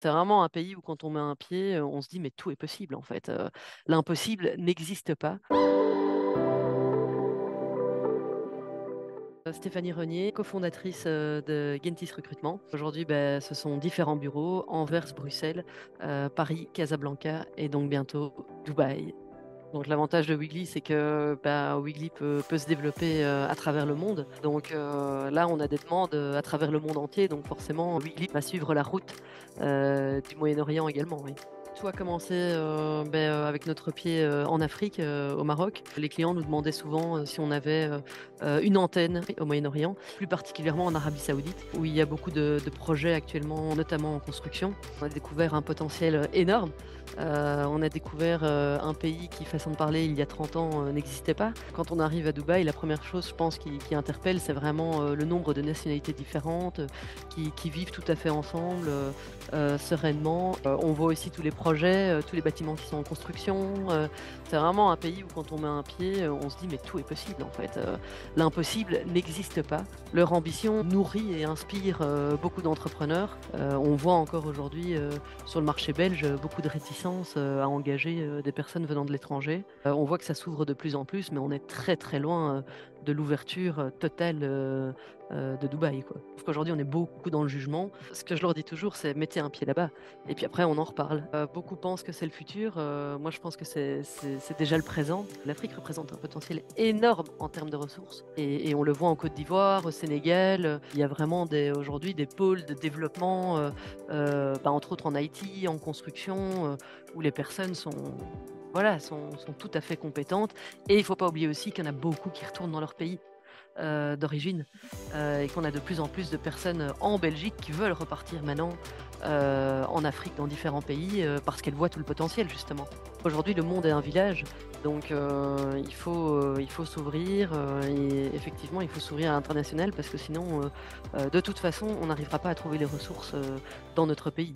C'est vraiment un pays où quand on met un pied, on se dit: «Mais tout est possible en fait», l'impossible n'existe pas. Stéphanie Renier, cofondatrice, de Gentis Recrutement. Aujourd'hui, ce sont différents bureaux, Anvers, Bruxelles, Paris, Casablanca et donc bientôt Dubaï. Donc l'avantage de Weekly, c'est que, Weekly peut se développer, à travers le monde. Donc là, on a des demandes, à travers le monde entier, donc forcément Weekly va suivre la route, du Moyen-Orient également, oui. Tout a commencé, avec notre pied, en Afrique, au Maroc. Les clients nous demandaient souvent, si on avait, une antenne au Moyen-Orient, plus particulièrement en Arabie Saoudite, où il y a beaucoup de projets actuellement, notamment en construction. On a découvert un potentiel, énorme. On a découvert, un pays qui, façon de parler, il y a 30 ans, n'existait pas. Quand on arrive à Dubaï, la première chose, je pense, qui interpelle, c'est vraiment, le nombre de nationalités différentes, qui vivent tout à fait ensemble, sereinement. On voit aussi tous les projets, tous les bâtiments qui sont en construction. C'est vraiment un pays où quand on met un pied, on se dit: «Mais tout est possible en fait». L'impossible n'existe pas. Leur ambition nourrit et inspire, beaucoup d'entrepreneurs. On voit encore aujourd'hui, sur le marché belge, beaucoup de réticence, à engager, des personnes venant de l'étranger. On voit que ça s'ouvre de plus en plus, mais on est très, très loin, de l'ouverture, totale, de Dubaï, quoi. Parce qu'aujourd'hui, on est beaucoup dans le jugement. Ce que je leur dis toujours, c'est: «Mettez un pied là-bas et puis après on en reparle». Beaucoup pensent que c'est le futur, moi je pense que c'est déjà le présent. L'Afrique représente un potentiel énorme en termes de ressources et on le voit en Côte d'Ivoire, au Sénégal, il y a vraiment aujourd'hui des pôles de développement, entre autres en IT, en construction, où les personnes sont tout à fait compétentes et il ne faut pas oublier aussi qu'il y en a beaucoup qui retournent dans leur pays, d'origine, et qu'on a de plus en plus de personnes, en Belgique qui veulent repartir maintenant, en Afrique, dans différents pays, parce qu'elles voient tout le potentiel justement. Aujourd'hui, le monde est un village, donc il faut s'ouvrir, et effectivement, il faut s'ouvrir à l'international parce que sinon, de toute façon, on n'arrivera pas à trouver les ressources, dans notre pays.